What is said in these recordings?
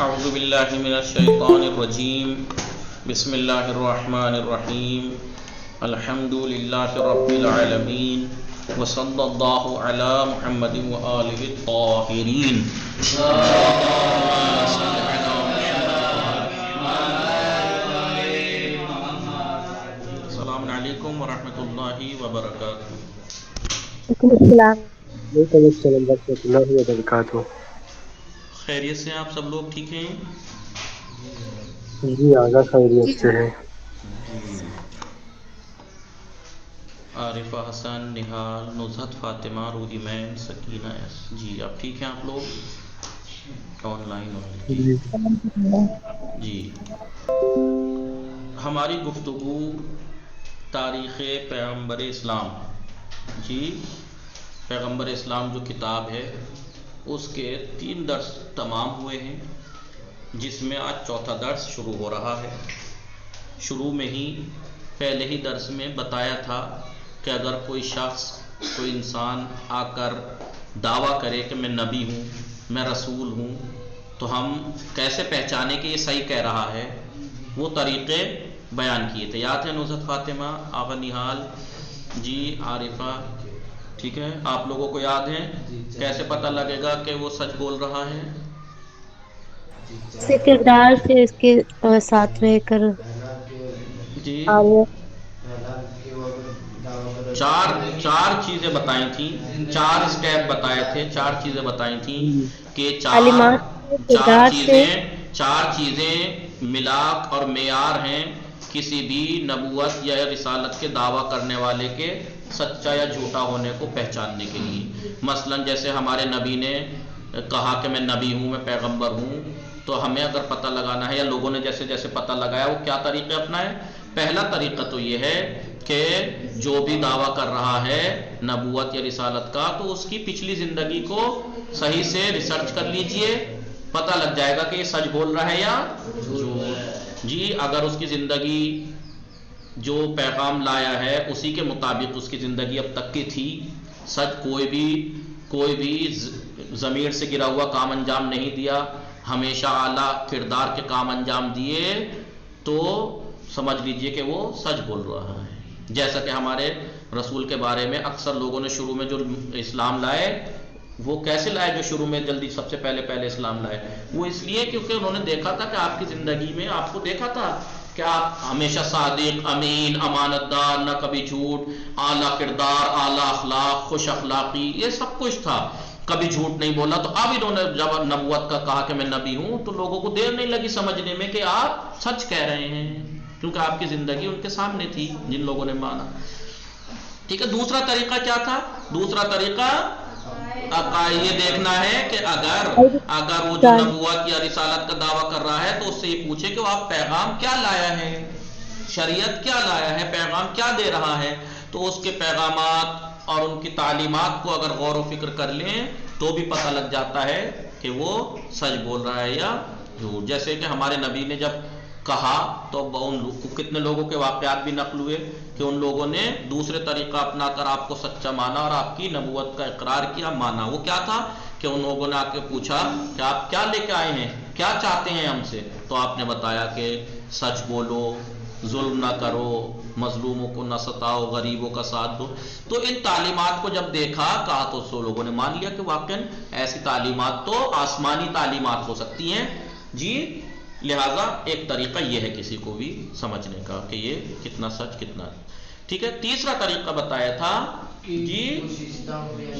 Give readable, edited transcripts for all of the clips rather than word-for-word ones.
اعوذ باللہ من الشیطان الرجیم بسم اللہ الرحمن الرحیم الحمد للہ رب العالمین وصلی اللہ علی محمد وآلہ الطاہرین. السلام علیکم ورحمۃ اللہ وبرکاتہ. وعلیکم السلام ورحمۃ اللہ وبرکاتہ. خیریت سے آپ سب لوگ ٹھیک ہیں؟ جی اعلیٰ خیریت سے ہے. عارفہ حسن، نہال، نزہت فاطمہ، روحی مین، سکینہ ایس. جی آپ ٹھیک ہیں؟ آپ لوگ آن لائن ہوں؟ جی جی ہماری گفتگو تاریخ پیغمبر اسلام، جی پیغمبر اسلام جو کتاب ہے اس کے 3 درس تمام ہوئے ہیں، جس میں آج چوتھا درس شروع ہو رہا ہے. شروع میں ہی پہلے ہی درس میں بتایا تھا کہ اگر کوئی شخص، کوئی انسان آ کر دعویٰ کرے کہ میں نبی ہوں، میں رسول ہوں، تو ہم کیسے پہچانے کہ یہ صحیح کہہ رہا ہے. وہ طریقے بیان کیے تھے. یاد ہے نزہت فاطمہ، آغا نہال، جی عارفہ؟ ٹھیک ہے، آپ لوگوں کو یاد ہے؟ کیسے پتہ لگے گا کہ وہ سچ بول رہا ہے؟ اس کے کردار سے، اس کے ساتھ رہ کر. جی اور چار چیزیں بتائی تھیں، 4 اسٹیپ بتائے تھے، 4 چیزیں بتائی تھیں کہ تعلیمات کے کردار سے چار چیزیں ملاک اور معیار ہیں کسی بھی نبوت یا رسالت کے دعویٰ کرنے والے کے سچا یا جھوٹا ہونے کو پہچاننے کے لیے. مثلا جیسے ہمارے نبی نے کہا کہ میں نبی ہوں، میں پیغمبر ہوں، تو ہمیں اگر پتہ لگانا ہے، یا لوگوں نے جیسے جیسے پتہ لگایا وہ کیا طریقے اپنائے. پہلا طریقہ تو یہ ہے کہ جو بھی دعویٰ کر رہا ہے نبوت یا رسالت کا، تو اس کی پچھلی زندگی کو صحیح سے ریسرچ کر لیجئے، پتہ لگ جائے گا کہ یہ سچ بول رہا ہے یا جھوٹ. جی اگر اس کی زندگی جو پیغام لایا ہے اسی کے مطابق اس کی زندگی اب تک کی تھی، سچ کوئی بھی ضمیر سے گرا ہوا کام انجام نہیں دیا، ہمیشہ اعلیٰ کردار کے کام انجام دیے، تو سمجھ لیجئے کہ وہ سچ بول رہا ہے. جیسا کہ ہمارے رسول کے بارے میں اکثر لوگوں نے شروع میں جو اسلام لائے، وہ کیسے لائے؟ جو شروع میں جلدی سب سے پہلے اسلام لائے، وہ اس لیے کیونکہ انہوں نے دیکھا تھا کہ آپ کی زندگی میں، آپ کو دیکھا تھا کہ آپ ہمیشہ صادق، امین، امانت دار، نہ کبھی جھوٹ، اعلیٰ کردار، اعلیٰ اخلاق، خوش اخلاقی، یہ سب کچھ تھا، کبھی جھوٹ نہیں بولا. تو اب انہوں نے جب نبوت کا کہا کہ میں نبی ہوں، تو لوگوں کو دیر نہیں لگی سمجھنے میں کہ آپ سچ کہہ رہے ہیں، کیونکہ آپ کی زندگی ان کے سامنے تھی جن لوگوں نے مانا. ٹھیک ہے. دوسرا طریقہ کیا تھا؟ دوسرا طریقہ یہ دیکھنا ہے کہ اگر وہ جو نبوت یا رسالت کا دعویٰ کر رہا ہے تو اس سے یہ پوچھے کہ وہ آپ پیغام کیا لایا ہے، شریعت کیا لایا ہے، پیغام کیا دے رہا ہے. تو اس کے پیغامات اور ان کی تعلیمات کو اگر غور و فکر کر لیں تو بھی پتہ لگ جاتا ہے کہ وہ سچ بول رہا ہے یا جھوٹ. جیسے کہ ہمارے نبی نے جب کہا تو کتنے لوگوں کے واقعات بھی نقل ہوئے کہ ان لوگوں نے دوسرے طریقہ اپنا کر آپ کو سچا مانا اور آپ کی نبوت کا اقرار کیا، مانا. وہ کیا تھا کہ ان لوگوں نے آ کے پوچھا کہ آپ کیا لے کے آئے ہیں، کیا چاہتے ہیں ہم سے؟ تو آپ نے بتایا کہ سچ بولو، ظلم نہ کرو، مظلوموں کو نہ ستاؤ، غریبوں کا ساتھ دو. تو ان تعلیمات کو جب دیکھا، کہا، تو سو لوگوں نے مان لیا کہ واقعاً ایسی تعلیمات تو آسمانی تعلیمات ہو سکتی ہیں. جی لہٰذا ایک طریقہ یہ ہے کسی کو بھی سمجھنے کا کہ یہ کتنا سچ کتنا. ٹھیک ہے. تیسرا طریقہ بتایا تھا جی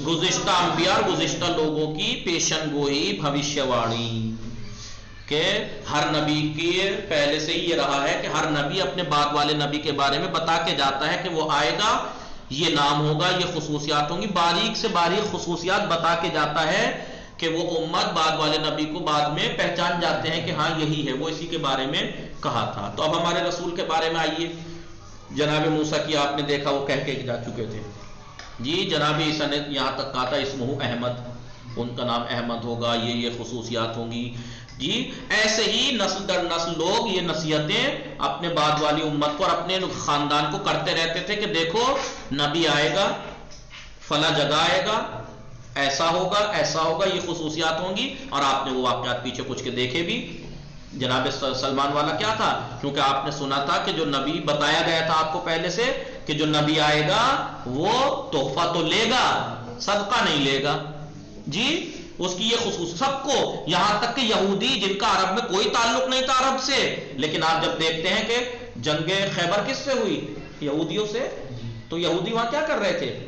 گزشتہ انبیاء، گزشتہ لوگوں کی پیشن گوئی، بھوشیہ واڑی، کہ ہر نبی کی پہلے سے ہی یہ رہا ہے کہ ہر نبی اپنے بعد والے نبی کے بارے میں بتا کے جاتا ہے کہ وہ آئے گا، یہ نام ہوگا، یہ خصوصیات ہوں گی، باریک سے باریک خصوصیات بتا کے جاتا ہے کہ وہ امت بعد والے نبی کو بعد میں پہچان جاتے ہیں کہ ہاں یہی ہے، وہ اسی کے بارے میں کہا تھا. تو اب ہمارے رسول کے بارے میں آئیے. جناب موسیٰ کی آپ نے دیکھا وہ کہہ کے جا چکے تھے. جی جناب عیسیٰ نے یہاں تک کہا تھا اسمہ احمد، ان کا نام احمد ہوگا، یہ خصوصیات ہوں گی. جی ایسے ہی نسل در نسل لوگ یہ نصیحتیں اپنے بعد والی امت کو اور اپنے خاندان کو کرتے رہتے تھے کہ دیکھو نبی آئے گا، فلاں جگہ آئے گا، ایسا ہوگا, یہ خصوصیات ہوں گی. اور آپ نے وہ واقعات پیچھے کچھ کے دیکھے بھی. جناب سلمان والا کیا تھا, کیونکہ آپ نے سنا تھا کہ جو نبی بتایا گیا تھا آپ کو پہلے سے کہ جو نبی آئے گا وہ تحفہ تو لے گا, صدقہ نہیں لے گا. جی اس کی یہ خصوص سب کو, یہاں تک کہ یہودی جن کا عرب میں کوئی تعلق نہیں تھا عرب سے, لیکن آپ جب دیکھتے ہیں کہ جنگ خیبر کس سے ہوئی, یہودیوں سے, تو یہودی وہاں کیا کر رہے تھے,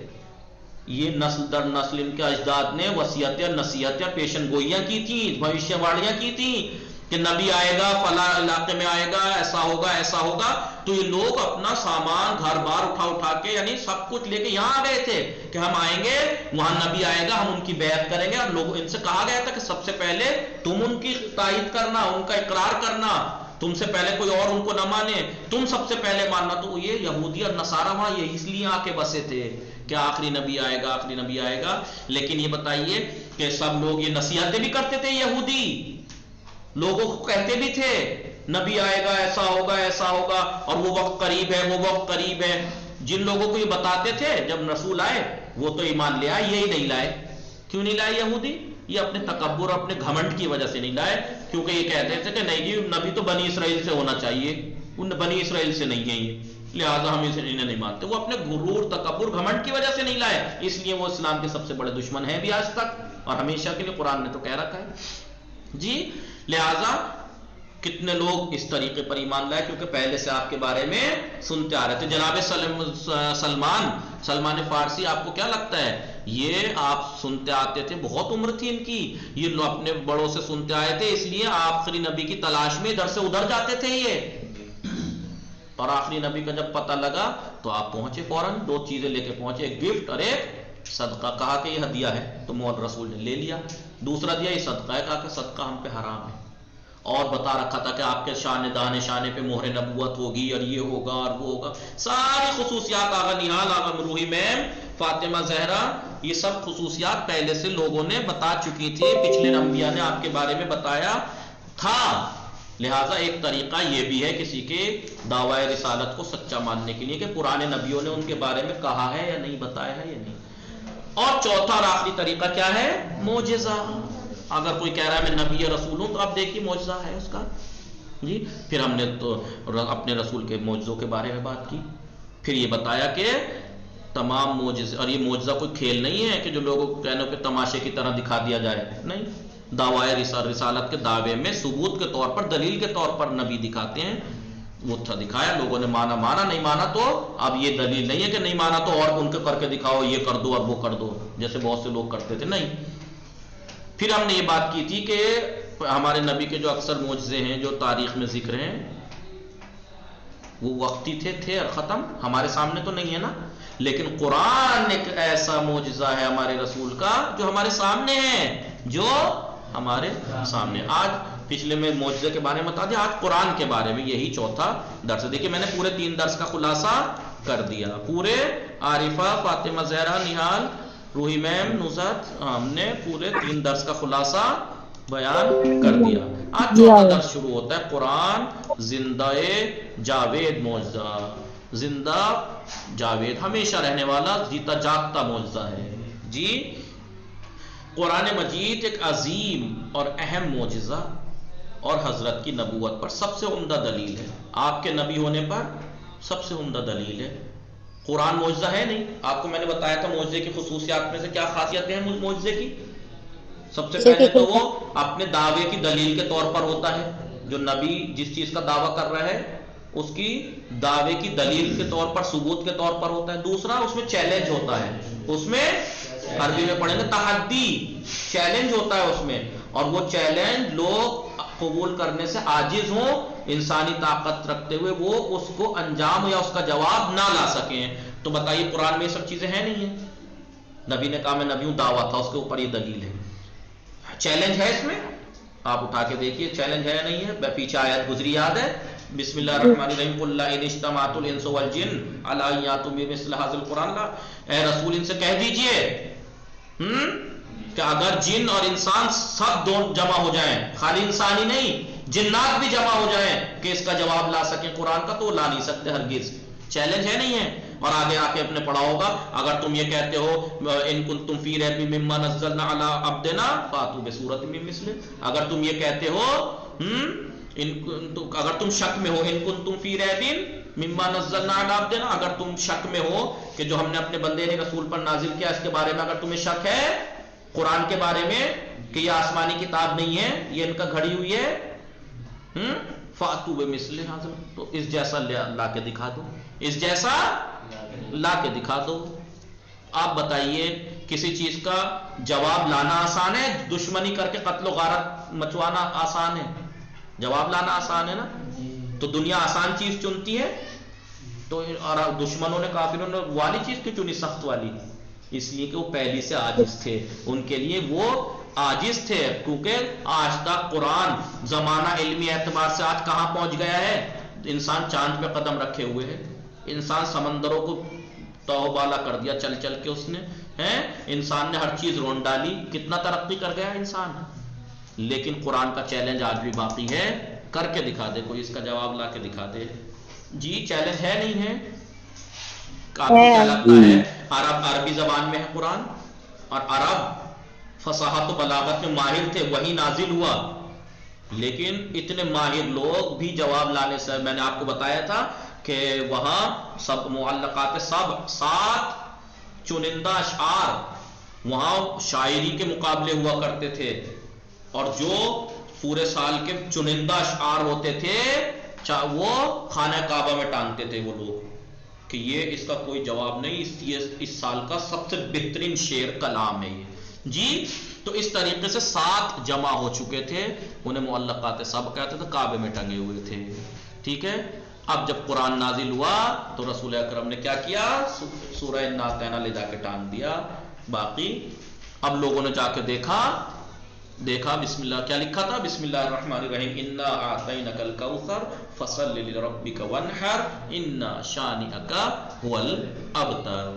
یہ نسل در نسل ان کے اجداد نے وصیتیں نصیحتیں پیشن گوئیاں کی تھیں, بھوشیہ واڑیاں کی تھیں کہ نبی آئے گا, فلاں علاقے میں آئے گا, ایسا ہوگا. تو یہ لوگ اپنا سامان گھر بار اٹھا کے یعنی سب کچھ لے کے یہاں آ گئے تھے کہ ہم آئیں گے, وہاں نبی آئے گا, ہم ان کی بیعت کریں گے. اور لوگ ان سے کہا گیا تھا کہ سب سے پہلے تم ان کی تائید کرنا, ان کا اقرار کرنا, تم سے پہلے کوئی اور ان کو نہ مانے, تم سب سے پہلے ماننا. تو یہ یہودی اور نصارہ وہاں یہ اس لیے آ کے بسے تھے کہ آخری نبی آئے گا. لیکن یہ بتائیے کہ سب لوگ یہ نصیحتیں بھی کرتے تھے, یہودی لوگوں کو کہتے بھی تھے نبی آئے گا, ایسا ہوگا, اور وہ وقت قریب ہے. جن لوگوں کو یہ بتاتے تھے جب رسول آئے وہ تو ایمان لے آئے, یہی نہیں لائے. کیوں نہیں لائے یہودی؟ یہ اپنے تکبر اور اپنے گھمنڈ کی وجہ سے نہیں لائے, کیونکہ یہ کہتے تھے کہ نہیں جی نبی تو بنی اسرائیل سے ہونا چاہیے, ان بنی اسرائیل سے نہیں ہے یہ, لہٰذا ہم انہیں نہیں مانتے. وہ اپنے غرور تکبر گھمنڈ کی وجہ سے نہیں لائے, اس لیے وہ اسلام کے سب سے بڑے دشمن ہیں بھی آج تک, اور ہمیشہ کے لیے قرآن نے تو کہہ رکھا ہے جی. لہذا کتنے لوگ اس طریقے پر ایمان لائے کیونکہ پہلے سے آپ کے بارے میں سنتے آ رہے تھے. جناب سلمان فارسی, آپ کو کیا لگتا ہے, یہ آپ سنتے آتے تھے, بہت عمر تھی ان کی, یہ اپنے بڑوں سے سنتے آئے تھے, اس لیے آخری نبی کی تلاش میں ادھر سے ادھر جاتے تھے یہ. اور آخری نبی کا جب پتہ لگا تو آپ پہنچے فوراً, 2 چیزیں لے کے پہنچے, ایک گفٹ اور ایک صدقہ. کہا کہ یہ ہدیہ ہے تو مول رسول نے لے لیا. دوسرا دیا یہ صدقہ ہے, کہا کہ صدقہ ہم پہ حرام ہے, اور بتا رکھا تھا کہ آپ کے شانے پہ مہر نبوت ہوگی, اور یہ ہوگا اور وہ ہوگا, ساری خصوصیات. آغا نہال, آغا روحی میم, فاطمہ زہرا, یہ سب خصوصیات پہلے سے لوگوں نے بتا چکی تھی, پچھلے انبیاء نے آپ کے بارے میں بتایا تھا. لہٰذا ایک طریقہ یہ بھی ہے کسی کے دعوی رسالت کو سچا ماننے کے لیے کہ پرانے نبیوں نے ان کے بارے میں کہا ہے یا نہیں, بتایا ہے یا نہیں. اور چوتھا اور آخری طریقہ کیا ہے, معجزہ. اگر کوئی کہہ رہا ہے میں نبی یا رسول ہوں تو آپ دیکھیے معجزہ ہے اس کا جی. پھر ہم نے تو اپنے رسول کے معجزوں کے بارے میں بات کی, پھر یہ بتایا کہ تمام معجزے, اور یہ معجزہ کوئی کھیل نہیں ہے کہ جو لوگوں کو کہنے کہ تماشے کی طرح دکھا دیا جائے, نہیں. دعوی رسالت کے دعوے میں ثبوت کے طور پر, دلیل کے طور پر نبی دکھاتے ہیں. وہ تھا دکھایا, لوگوں نے مانا, نہیں مانا تو اب یہ دلیل نہیں ہے کہ نہیں مانا تو اور ان کے کر کے دکھاؤ, یہ کر دو اور وہ کر دو, جیسے بہت سے لوگ کرتے تھے, نہیں. پھر ہم نے یہ بات کی تھی کہ ہمارے نبی کے جو اکثر معجزے ہیں جو تاریخ میں ذکر ہیں وہ وقتی تھے اور ختم, ہمارے سامنے تو نہیں ہے نا, لیکن قرآن ایک ایسا معجزہ ہے ہمارے رسول کا جو ہمارے سامنے ہے, آج پچھلے میں معجزے کے بارے میں بتا دیا, آج قرآن کے بارے میں, یہی چوتھا درس. دیکھیے میں نے پورے 3 درس کا خلاصہ کر دیا, پورے عارفہ, فاطمہ زہرا, نہال, روحی میم, نصرت, ہم نے پورے 3 درس کا خلاصہ بیان کر دیا. آج چوتھا درس شروع ہوتا ہے, قرآن زندہ جاوید معجزہ. زندہ جاوید, ہمیشہ رہنے والا, جیتا جاگتا معجزہ ہے جی. قرآن مجید ایک عظیم اور اہم معجزہ اور حضرت کی نبوت پر سب سے عمدہ دلیل ہے, آپ کے نبی ہونے پر سب سے عمدہ دلیل ہے. قرآن معجزہ ہے نہیں, آپ کو میں نے بتایا تھا معجزے کی خصوصیات میں سے کیا خاصیتیں ہیں معجزے کی. سب سے پہلے تو وہ اپنے دعوے کی دلیل کے طور پر ہوتا ہے, جو نبی جس چیز کا دعویٰ کر رہا ہے اس کی دعوے کی دلیل کے طور پر, ثبوت کے طور پر ہوتا ہے. دوسرا اس میں چیلنج ہوتا ہے, اس میں عربی میں پڑھیں گے تحدی, چیلنج ہوتا ہے اس میں, اور وہ چیلنج لوگ قبول کرنے سے عاجز ہوں, انسانی طاقت رکھتے ہوئے وہ اس کو انجام یا اس کا جواب نہ لا سکیں. تو بتائیے قرآن میں یہ سب چیزیں ہیں نہیں ہیں. نبی نے کہا میں نبی ہوں, دعویٰ تھا, اس کے اوپر یہ دلیل ہے. چیلنج ہے اس میں, آپ اٹھا کے دیکھیے چیلنج ہے یا نہیں ہے. پیچھے آیت گزری یاد ہے, بسم اللہ الرحمن الرحیم, قل لا ان اجتمعت الانس والجن علی ان یاتوا بمثل هذا القرآن. اے رسول ان سے کہہ دیجئے کہ اگر جن اور انسان سب دونوں جمع ہو جائیں, خالی انسان ہی نہیں جنات بھی جمع ہو جائیں کہ اس کا جواب لا سکیں قرآن کا, تو لا نہیں سکتے ہرگز. چیلنج ہے نہیں ہے. اور آگے آ کے اپنے پڑھا ہوگا اگر تم یہ کہتے ہو ان کنتم فی ریب مما نزلنا علی عبدنا فاتوا بسورۃ من مثلہ، اگر تم یہ کہتے ہو اگر تم شک میں ہو ان کنتم فی ریب مما نزلنا علی عبدنا، اگر تم شک میں ہو کہ جو ہم نے اپنے بندے نے رسول پر نازل کیا اس کے بارے میں اگر تمہیں شک ہے قرآن کے بارے میں کہ یہ آسمانی کتاب نہیں ہے یہ ان کا گھڑی ہوئی ہے، فاتوا بمثلہ ھذا، تو اس جیسا لا کے دکھا دو، اس جیسا لا کے دکھا دو۔ آپ بتائیے کسی چیز کا جواب لانا آسان ہے، دشمنی کر کے قتل و غارت مچوانا آسان ہے؟ جواب لانا آسان ہے نا؟ تو دنیا آسان چیز چنتی ہے، تو دشمنوں نے کافروں نے والی چیز کیوں چنی، سخت والی؟ اس لیے کہ وہ پہلی سے عاجز تھے، ان کے لیے وہ عاجز تھے، کیونکہ آج تک قرآن زمانہ علمی اعتبار سے آج کہاں پہنچ گیا ہے، انسان چاند پہ قدم رکھے ہوئے ہے، انسان سمندروں کو توبالا کر دیا چل چل کے اس نے، انسان نے ہر چیز رون ڈالی، کتنا ترقی کر گیا انسان، لیکن قرآن کا چیلنج آج بھی باقی ہے، کر کے دکھا دے کوئی، اس کا جواب لا کے دکھا دے۔ جی چیلنج ہے نہیں ہے؟ آپ کو کیا لگتا ہے عربی زبان میں ہے قرآن، اور عرب فصاحت و بلاغت میں ماہر تھے، وہی نازل ہوا، لیکن اتنے ماہر لوگ بھی جواب لانے سے، میں نے آپ کو بتایا تھا کہ وہاں سب معلقات سات چنندہ اشعار وہاں شاعری کے مقابلے ہوا کرتے تھے، اور جو پورے سال کے چنندہ اشعار ہوتے تھے وہ خانہ کعبہ میں ٹانگتے تھے وہ لوگ کہ یہ اس کا کوئی جواب نہیں، اس سال کا سب سے بہترین شعر کلام ہے یہ جی۔ تو اس طریقے سے سات جمع ہو چکے تھے، انہیں معلقات سب کہتے تھے، کعبے میں ٹنگے ہوئے تھے، ٹھیک ہے۔ اب جب قرآن نازل ہوا تو رسول اکرم نے کیا کیا، سورہ انا اعطیناک لے جا کے ٹانگ دیا۔ باقی اب لوگوں نے جا کے دیکھا بسم اللہ کیا لکھا تھا، بسم اللہ الرحمن الرحیم، انا اعطیناک الکوثر فصل لربک وانحر ان شانئک هو الابتر۔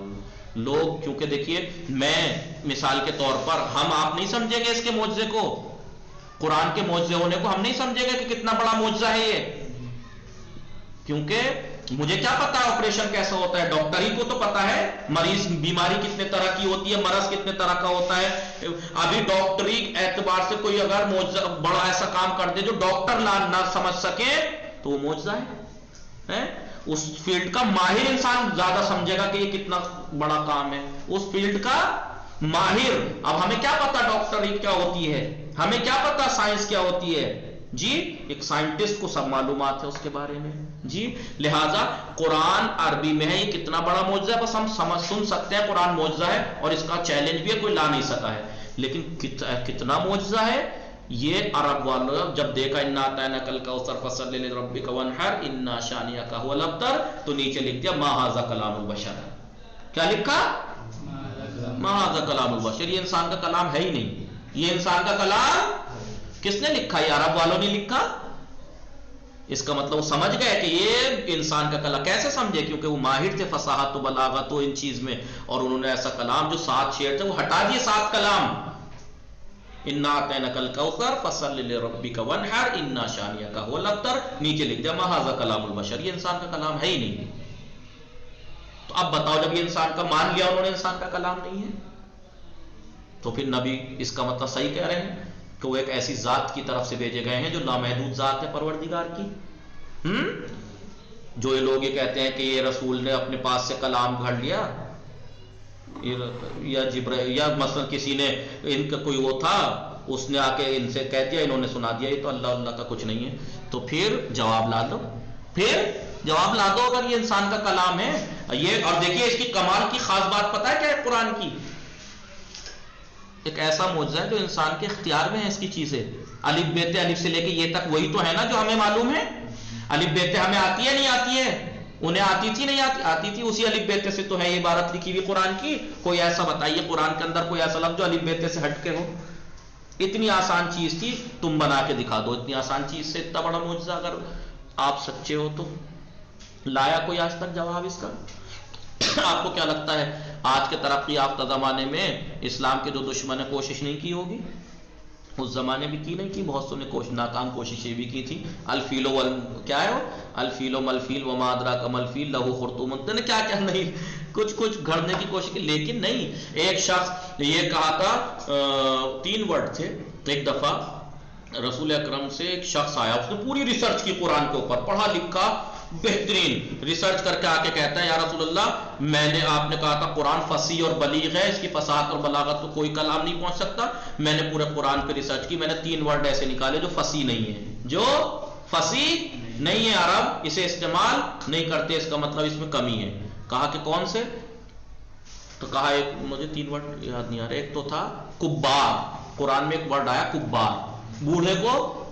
لوگ کیونکہ دیکھیے میں مثال کے طور پر ہم آپ نہیں سمجھیں گے اس کے معجزے کو، قرآن کے معجزے ہونے کو ہم نہیں سمجھیں گے کہ کتنا بڑا معجزہ ہے یہ، کیونکہ مجھے کیا پتا ہے آپریشن کیسا ہوتا ہے، ڈاکٹر ہی کو تو پتا ہے مریض بیماری کتنے طرح کی ہوتی ہے، مرض کتنے طرح کا ہوتا ہے۔ ابھی ڈاکٹری اعتبار سے کوئی اگر معجزہ بڑا ایسا کام کر دے جو ڈاکٹر نہ سمجھ سکے تو وہ معجزہ ہے۔ اس فیلڈ کا ماہر انسان زیادہ سمجھے گا کہ یہ کتنا بڑا کام ہے، اس فیلڈ کا ماہر۔ اب ہمیں کیا پتا ڈاکٹری کیا ہوتی ہے، ہمیں کیا پتا سائنس کیا ہوتی ہے جی، ایک سائنٹسٹ کو سب معلومات ہے اس کے بارے میں جی۔ لہٰذا قرآن عربی میں ہے، یہ کتنا بڑا معجزہ ہے بس ہم سن سکتے ہیں قرآن معجزہ ہے، اور اس کا چیلنج بھی ہے، کوئی لا نہیں سکا ہے، لیکن کتنا معجزہ ہے یہ عرب والوں جب دیکھا، انا اعطیناک الکوثر فصل لربک وانحر ان شانئک هو الابتر، تو نیچے لکھ دیا ما ھذا کلام البشر۔ کیا لکھا؟ ما ھذا کلام البشر، یہ انسان کا کلام ہے ہی نہیں، یہ انسان کا کلام کس نے لکھا؟ یہ عرب والوں نے لکھا۔ اس کا مطلب وہ سمجھ گئے کہ یہ انسان کا کلام، کیسے سمجھے؟ کیونکہ وہ ماہر تھے فصاحت و بلاغت و ان چیز میں، اور انہوں نے ایسا کلام جو 7 شعر تھے وہ ہٹا دیے 7 کلام، انا اعطیناک الکوثر فصل لربک وانحر ان شانئک هو الابتر، نیچے لکھ دیا ما ھذا کلام البشر، یہ انسان کا کلام ہے ہی نہیں۔ تو اب بتاؤ جب یہ انسان کا مان لیا انہوں نے انسان کا کلام نہیں ہے، تو پھر نبی اس کا مطلب صحیح کہہ رہے ہیں کہ وہ ایک ایسی ذات کی طرف سے بھیجے گئے ہیں جو لامحدود ذات ہے پروردگار کی۔ جو یہ لوگ یہ کہتے ہیں کہ یہ رسول نے اپنے پاس سے کلام گھڑ لیا، یا یا مثلا کسی نے ان کا کوئی وہ تھا اس نے آ کے ان سے کہہ دیا، انہوں نے سنا دیا، یہ تو اللہ کا کچھ نہیں ہے، تو پھر جواب لا دو، اگر یہ انسان کا کلام ہے یہ۔ اور دیکھیے اس کی کمال کی خاص بات پتہ ہے کیا ہے قرآن کی؟ ایک ایسا معجزہ ہے جو انسان کے اختیار میں ہے اس کی چیزیں، الف بے تے، الف سے لے کے یہ تک وہی تو ہے نا جو ہمیں معلوم ہے۔ الف بے تے ہمیں آتی ہے نہیں آتی ہے؟ انہیں آتی تھی نہیں آتی تھی، اسی الف بے تے سے تو ہے یہ عبارت لکھی ہوئی قرآن کی۔ کوئی ایسا بتائیے قرآن کے اندر کوئی ایسا لفظ جو الف بے تے سے ہٹ کے ہو؟ اتنی آسان چیز تھی، تم بنا کے دکھا دو، اتنی آسان چیز سے اتنا بڑا معجزہ اگر آپ سچے ہو تو لایا کوئی آج تک جواب اس کا؟ آپ کو کیا لگتا ہے آج کے ترقی یافتہ زمانے میں اسلام کے جو دشمن نے کوشش نہیں کی ہوگی؟ اس زمانے بھی کی نہیں کی، بہت سو نے ناکام کوششیں بھی کی تھی. الفیل کیا ہے وہ، الفیل و ملفیل وما ادراک ملفیل لہو خرطوم، نے کیا کیا نہیں کچھ گھڑنے کی کوشش کی، لیکن نہیں. ایک شخص یہ کہا تھا 3 ورڈ تھے. ایک دفعہ رسول اکرم سے ایک شخص آیا، اس نے پوری ریسرچ کی قرآن کے اوپر، پڑھا لکھا بہترین ریسرچ کر کے آ کے کہتا ہے یا رسول اللہ میں نے، آپ نے کہا تھا قرآن فصیح اور بلیغ ہے، اس کی فصاحت اور بلاغت تو کوئی کلام نہیں پہنچ سکتا. میں نے پورے قرآن پہ ریسرچ کی، میں نے 3 ورڈ ایسے نکالے جو فصیح نہیں ہے، جو فصیح نہیں ہے، عرب اسے استعمال نہیں کرتے، اس کا مطلب اس میں کمی ہے. کہا کہ کون سے؟ تو کہا ایک، مجھے 3 ورڈ یاد نہیں آ رہا، ایک تو تھا کبار، قرآن میں ایک ورڈ آیا کبار، بوڑھے کو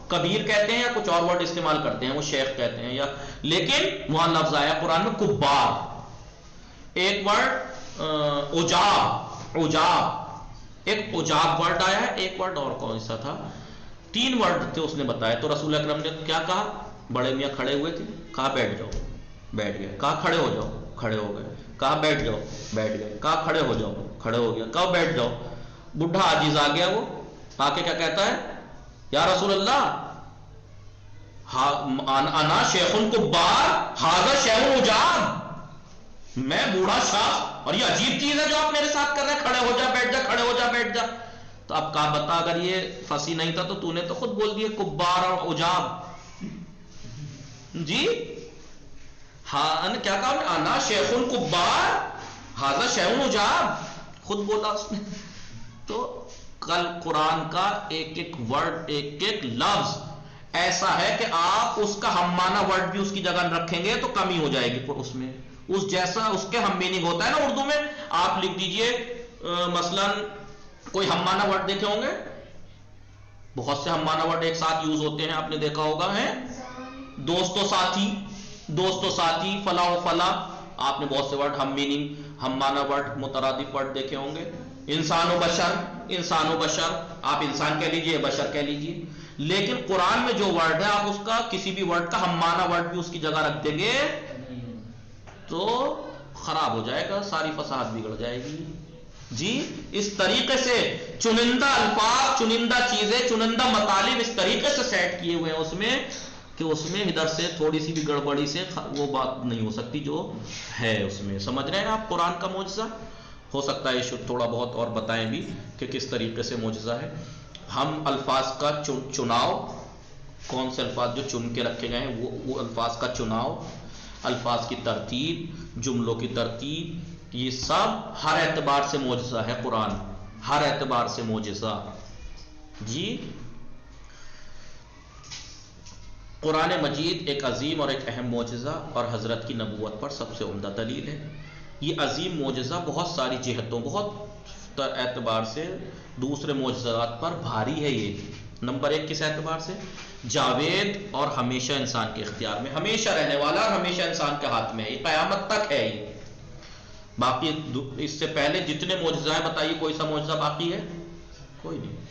کبیر کہتے ہیں یا کچھ اور ورڈ استعمال کرتے ہیں، وہ شیخ کہتے ہیں یا، لیکن وہاں لفظ آیا قرآن میں کبار. ایک ورڈ عجاب، عجاب ایک عجاب ورڈ آیا ہے. ایک ورڈ اور کون سا تھا؟ 3 ورڈ تھے اس نے بتایا. تو رسول اکرم نے کیا کہا؟ بڑے میاں کھڑے ہوئے تھے، کہا بیٹھ جاؤ، بیٹھ گئے. کہا کھڑے ہو جاؤ، کھڑے ہو گئے. کہا بیٹھ جاؤ، بیٹھ گئے. کہا کھڑے ہو جاؤ، کھڑے ہو گیا. کہا بیٹھ جاؤ. بڈھا عاجز آ گیا، وہ آ کے کیا کہتا ہے یا رسول اللہ انا شیخ کبار ھذا شیخ عجاب، میں بوڑھا شاخ اور یہ عجیب چیز ہے جو آپ میرے ساتھ کر رہے ہیں، کھڑے ہو جا بیٹھ جا، کھڑے ہو جا بیٹھ جا. تو اب کہا بتا اگر یہ فصیح نہیں تھا تو نے تو خود بول دیا کبار اور عجاب. جی ہاں کیا کہا؟ انا شیخ کبار ھذا شیخ عجاب، خود بولا اس نے. تو کل قرآن کا ایک ایک ورڈ، ایک ایک لفظ ایسا ہے کہ آپ اس کا ہم معنی ورڈ بھی اس کی جگہ رکھیں گے تو کمی ہو جائے گی اس میں، اس جیسا اس کے ہم میننگ ہوتا ہے نا اردو میں. آپ لکھ دیجئے مثلا کوئی ہم معنی ورڈ دیکھے ہوں گے، بہت سے ہم معنی ورڈ ایک ساتھ یوز ہوتے ہیں، آپ نے دیکھا ہوگا ہے دوست و ساتھی، دوست و ساتھی، فلاں و فلاں. آپ نے بہت سے ورڈ ہم میننگ، ہم معنی ورڈ، مترادف ورڈ دیکھے ہوں گے. انسان و بشر، انسان و بشر، آپ انسان کہہ لیجئے، بشر کہہ لیجئے. لیکن قرآن میں جو ورڈ ہے آپ اس کا کسی بھی ورڈ کا ہم معنی ورڈ بھی اس کی جگہ رکھ دیں گے تو خراب ہو جائے گا، ساری فصاحت بگڑ جائے گی. جی اس طریقے سے چنندہ الفاظ، چنندہ چیزیں، چنندہ مطالب اس طریقے سے سیٹ کیے ہوئے ہیں اس میں کہ اس میں ادھر سے تھوڑی سی بھی گڑبڑی سے وہ بات نہیں ہو سکتی جو ہے اس میں. سمجھ رہے ہیں آپ قرآن کا معجزہ؟ ہو سکتا ہے تھوڑا بہت اور بتائیں بھی کہ کس طریقے سے معجزہ ہے. ہم الفاظ کا چناؤ، کون سے الفاظ جو چن کے رکھے گئے ہیں وہ الفاظ کا چناؤ، الفاظ کی ترتیب، جملوں کی ترتیب، یہ سب ہر اعتبار سے معجزہ ہے قرآن، ہر اعتبار سے معجزہ. جی قرآن مجید ایک عظیم اور ایک اہم معجزہ اور حضرت کی نبوت پر سب سے عمدہ دلیل ہے. یہ عظیم معجزہ بہت ساری جہتوں، بہت اعتبار سے دوسرے معجزات پر بھاری ہے. یہ نمبر 1 کس اعتبار سے؟ جاوید اور ہمیشہ انسان کے اختیار میں، ہمیشہ رہنے والا اور ہمیشہ انسان کے ہاتھ میں ہے، یہ قیامت تک ہے. یہ باقی اس سے پہلے جتنے معجزہ ہیں بتائیے کوئی سا معجزہ باقی ہے؟ کوئی نہیں.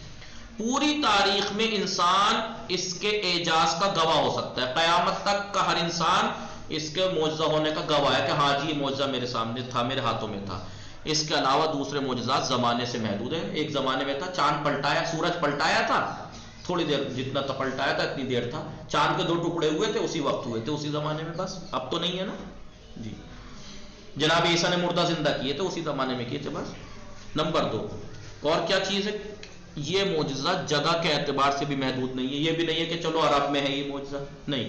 پوری تاریخ میں انسان اس کے اعجاز کا گواہ ہو سکتا ہے، قیامت تک کا ہر انسان اس کے معجزہ ہونے کا گواہ ہے کہ ہاں جی یہ معجزہ میرے سامنے تھا، میرے ہاتھوں میں تھا. اس کے علاوہ دوسرے معجزات زمانے سے محدود ہیں. ایک زمانے میں تھا چاند پلٹایا، سورج پلٹایا تھا، تھوڑی دیر جتنا تو پلٹایا تھا اتنی دیر تھا. چاند کے 2 ٹکڑے ہوئے تھے اسی وقت ہوئے تھے، اسی زمانے میں، بس. اب تو نہیں ہے نا. جی جناب عیسیٰ نے مردہ زندہ کیے تھے، اسی زمانے میں کیے تھے، بس. نمبر 2 اور کیا چیز ہے؟ یہ معجزہ جگہ کے اعتبار سے بھی محدود نہیں ہے. یہ بھی نہیں ہے کہ چلو عرب میں ہے یہ معجزہ، نہیں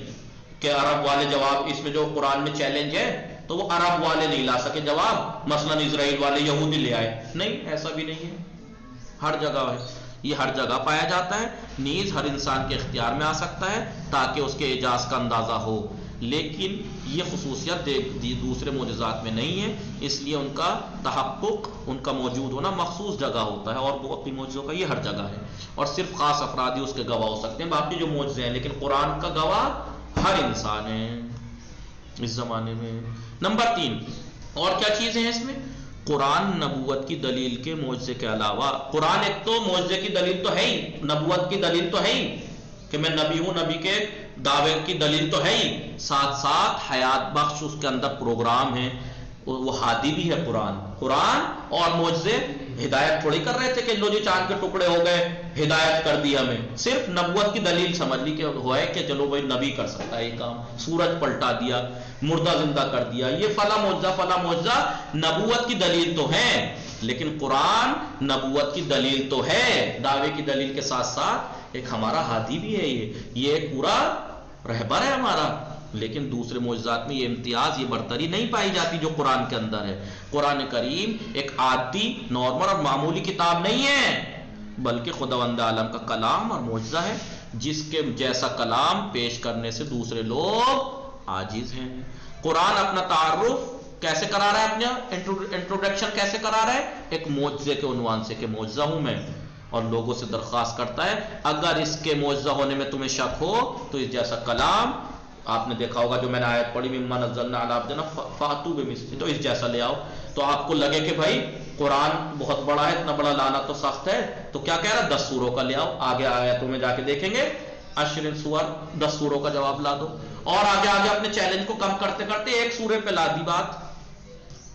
کہ عرب والے جواب، اس میں جو قرآن میں چیلنج ہے تو وہ عرب والے نہیں لا سکے جواب، مثلا اسرائیل والے یہودی لے آئے، نہیں ایسا بھی نہیں ہے. ہر جگہ ہے یہ، ہر جگہ پایا جاتا ہے، نیز ہر انسان کے اختیار میں آ سکتا ہے تاکہ اس کے اعجاز کا اندازہ ہو. لیکن یہ خصوصیت دوسرے معجزات میں نہیں ہے، اس لیے ان کا تحقق، ان کا موجود ہونا مخصوص جگہ ہوتا ہے، اور باقی معجزوں کا یہ ہر جگہ ہے، اور صرف خاص افراد ہی اس کے گواہ ہو سکتے ہیں. باقی جو معجزے ہیں، لیکن قرآن کا گواہ ہر انسان ہے اس زمانے میں. نمبر 3 اور کیا چیزیں ہیں اس میں؟ قرآن نبوت کی دلیل کے معجزے کے علاوہ، قرآن ایک تو معجزے کی دلیل تو ہے ہی، نبوت کی دلیل تو ہے ہی کہ میں نبی ہوں، نبی کے دعوے کی دلیل تو ہے ہی، ساتھ ساتھ حیات بخش اس کے اندر پروگرام ہیں، وہ ہادی بھی ہے قرآن. قرآن اور معجزے ہدایت تھوڑی کر رہے تھے کہ لو جی چاند کے ٹکڑے ہو گئے ہدایت کر دی ہمیں. صرف نبوت کی دلیل سمجھ لی کہ ہوا ہے کہ چلو بھائی نبی کر سکتا ہے یہ کام. سورج پلٹا دیا, مردہ زندہ کر دیا, یہ فلاں معجزہ نبوت کی دلیل تو ہے, لیکن قرآن نبوت کی دلیل تو ہے, دعوے کی دلیل کے ساتھ ساتھ ایک ہمارا ہادی بھی ہے. یہ ایک پورا رہبر ہے ہمارا. لیکن دوسرے معجزات میں یہ امتیاز, یہ برتری نہیں پائی جاتی جو قرآن کے اندر ہے. قرآن کریم ایک عادی نارمل اور معمولی کتاب نہیں ہے, بلکہ خداوند عالم کا کلام اور معجزہ ہے, جس کے جیسا کلام پیش کرنے سے دوسرے لوگ عاجز ہیں. قرآن اپنا تعارف کیسے کرا رہا ہے, اپنا انٹروڈکشن کیسے کرا رہا ہے, ایک معجزے کے عنوان سے کہ معجزہ ہوں میں, اور لوگوں سے درخواست کرتا ہے اگر اس کے معجزہ ہونے میں تمہیں شک ہو تو اس جیسا کلام, آپ نے دیکھا ہوگا جو میں نے آیت پڑھی مما نزلنا علی عبدنا فاتوا بمثلہ, تو اس جیسا لے آؤ. تو آپ کو لگے کہ بھائی قرآن بہت بڑا ہے, اتنا بڑا لانا تو سخت ہے, تو کیا کہہ رہا ہے 10 سوروں کا لے آؤ. آگے آیتوں میں جا کے دیکھیں گے 10 سور 10 سوروں کا جواب لا دو, اور آگے اپنے چیلنج کو کم کرتے کرتے ایک سورے پہ لا دی بات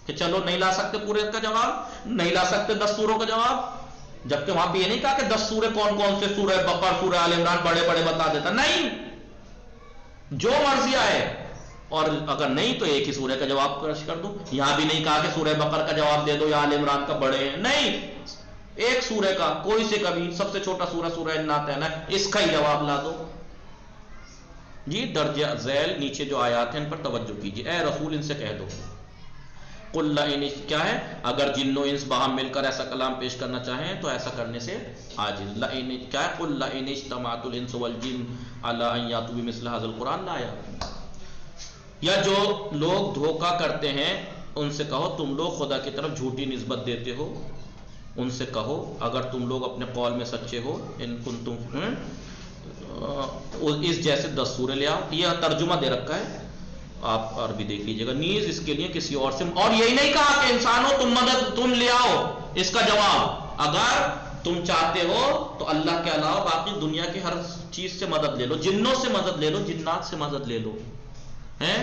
کہ چلو نہیں لا سکتے پورے کا جواب, نہیں لا سکتے 10 سوروں کا جواب, جبکہ وہاں پہ یہ نہیں کہا کہ 10 سورے کون کون سے, سورہ بقرہ سورہ آل عمران بڑے بڑے بتا دیتا, نہیں, جو مرضی آئے, اور اگر نہیں تو ایک ہی سورہ کا جواب پیش کر دو. یہاں بھی نہیں کہا کہ سورہ بقرہ کا جواب دے دو یا آل عمران کا بڑے ہیں, نہیں, ایک سورہ کا کوئی سے کبھی سب سے چھوٹا سورہ الناس ہے نا, اس کا ہی جواب لا دو. جی درجہ ذیل نیچے جو آیات ہیں ان پر توجہ کیجیے. اے رسول ان سے کہہ دو قل لئن, کیا ہے, اگر جن و انس باہم مل کر ایسا کلام پیش کرنا چاہیں تو ایسا کرنے سے عاجز. لئن کیا ہے, قل لئن اجتمعت الانس والجن علی ان یاتوا بمثل هذا القرآن لا یاتون. یا جو لوگ دھوکہ کرتے ہیں ان سے کہو تم لوگ خدا کی طرف جھوٹی نسبت دیتے ہو, ان سے کہو اگر تم لوگ اپنے قول میں سچے ہو ان کنتم اس جیسے 10 سورے لے آؤ. یہ ترجمہ دے رکھا ہے, آپ عربی دیکھ لیجیے گا. نیز اس کے لیے کسی اور سے, اور یہی نہیں کہا کہ انسانوں تم لے آؤ اس کا جواب, اگر تم چاہتے ہو تو اللہ کے علاوہ باقی دنیا کی ہر چیز سے مدد لے لو, جنوں سے مدد لے لو, جنات سے مدد لے لو, ہیں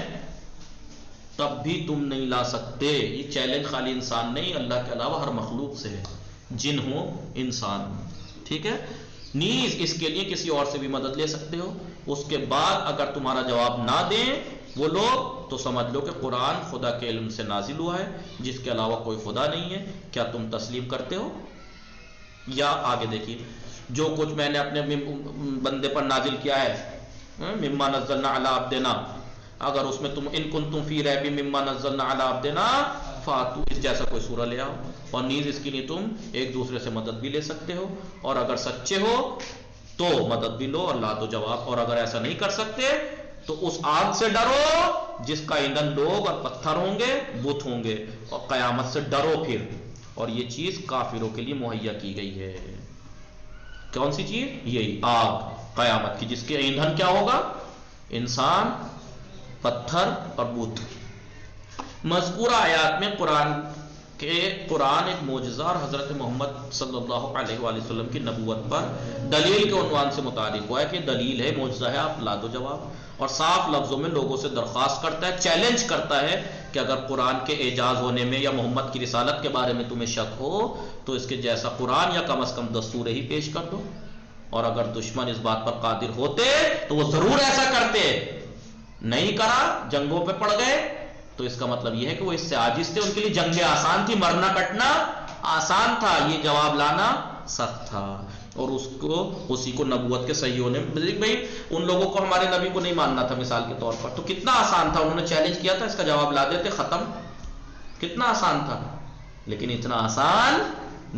تب بھی تم نہیں لا سکتے. یہ چیلنج خالی انسان نہیں, اللہ کے علاوہ ہر مخلوق سے ہے, جن ہو انسان, ٹھیک ہے. نیز اس کے لیے کسی اور سے بھی مدد لے سکتے ہو. اس کے بعد اگر تمہارا جواب نہ دیں وہ لوگ تو سمجھ لو کہ قرآن خدا کے علم سے نازل ہوا ہے, جس کے علاوہ کوئی خدا نہیں ہے. کیا تم تسلیم کرتے ہو؟ یا آگے دیکھیے, جو کچھ میں نے اپنے بندے پر نازل کیا ہے مما نزلنا علی عبدنا, اگر اس میں تم ان کنتم فی ریب مما نزلنا علی عبدنا فاتوا, اس جیسا کوئی سورہ لے آؤ. اور نیز اس کے لیے تم ایک دوسرے سے مدد بھی لے سکتے ہو, اور اگر سچے ہو تو مدد بھی لو اور لا دو جواب. اور اگر ایسا نہیں کر سکتے تو اس آگ سے ڈرو جس کا ایندھن لوگ اور پتھر ہوں گے, بت ہوں گے, اور قیامت سے ڈرو پھر. اور یہ چیز کافروں کے لیے مہیا کی گئی ہے. کون سی چیز؟ یہی آگ قیامت کی, جس کے ایندھن کیا ہوگا, انسان, پتھر اور بت. مذکورہ آیات میں قرآن ایک معجزہ اور حضرت محمد صلی اللہ علیہ وآلہ وسلم کی نبوت پر دلیل کے عنوان سے متعارف ہوا ہے کہ دلیل ہے, معجزہ ہے, آپ لا دو جواب. اور صاف لفظوں میں لوگوں سے درخواست کرتا ہے, چیلنج کرتا ہے کہ اگر قرآن کے اعجاز ہونے میں یا محمد کی رسالت کے بارے میں تمہیں شک ہو تو اس کے جیسا قرآن یا کم از کم 10 سورے ہی پیش کر دو. اور اگر دشمن اس بات پر قادر ہوتے تو وہ ضرور ایسا کرتے, نہیں کرا, جنگوں پہ پڑ گئے, تو اس کا مطلب یہ ہے کہ وہ اس سے عاجز تھے, ان کے لیے جنگیں آسان تھی, مرنا کٹنا آسان تھا, یہ جواب لانا سخت تھا. اور اسی کو نبوت کے صحیح ہونے میں, بھائی ان لوگوں کو ہمارے نبی کو نہیں ماننا تھا مثال کے طور پر, تو کتنا آسان تھا, انہوں نے چیلنج کیا تھا, اس کا جواب لا دیتے, ختم, کتنا آسان تھا. لیکن اتنا آسان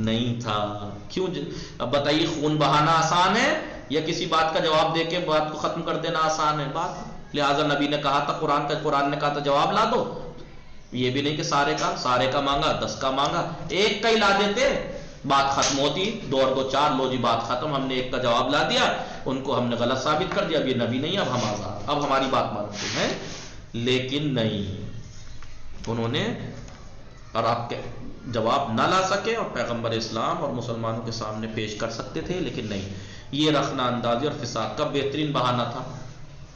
نہیں تھا. کیوں؟ اب بتائیے, خون بہانا آسان ہے یا کسی بات کا جواب دے کے بات کو ختم کر دینا آسان ہے بات؟ لہٰذا نبی نے کہا تھا, قرآن نے کہا تھا جواب لا دو. یہ بھی نہیں کہ سارے کا مانگا, 10 کا مانگا, ایک کا ہی لا دیتے, بات ختم ہوتی, 2 اور 2 4, لو جی بات ختم, ہم نے ایک کا جواب لا دیا, ان کو ہم نے غلط ثابت کر دیا, اب یہ نبی نہیں, اب ہم آزاد, اب ہماری بات مانتے ہیں. لیکن نہیں, انہوں نے, اور آپ کے جواب نہ لا سکے اور پیغمبر اسلام اور مسلمانوں کے سامنے پیش کر سکتے تھے, لیکن نہیں. یہ رخنہ اندازی اور فساد کا بہترین بہانہ تھا.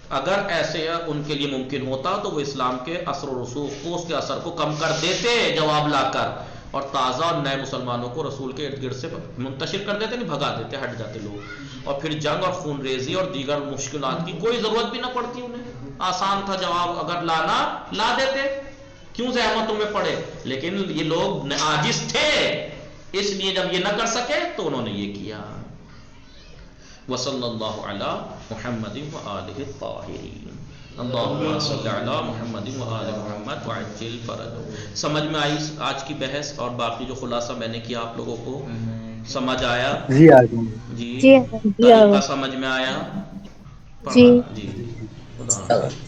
اگر ایسے ان کے لیے ممکن ہوتا تو وہ اسلام کے اثر و رسوخ کو، اس کے اثر کو کم کر دیتے جواب لا کر، اور تازہ اور نئے مسلمانوں کو رسول کے ارد گرد سے منتشر کر دیتے، نہیں بھگا دیتے، ہٹ جاتے لوگ، اور پھر جنگ اور خون ریزی اور دیگر مشکلات کی کوئی ضرورت بھی نہ پڑتی انہیں، آسان تھا جواب، اگر لانا لا دیتے، کیوں زحمتوں میں پڑے؟ لیکن یہ لوگ عاجز تھے، اس لیے جب یہ نہ کر سکے تو انہوں نے یہ کیا۔ وصلی اللہ علی محمد وآلہ الطاہرین، اللہم صلی علی محمد وآل محمد وعجل فرجہ۔ سمجھ میں آئی آج کی بحث اور باقی جو خلاصہ میں نے کیا آپ لوگوں کو سمجھ آیا؟ جی آ گئی۔ جی جی طریقہ سمجھ میں آیا؟ جی جی خدا حافظ۔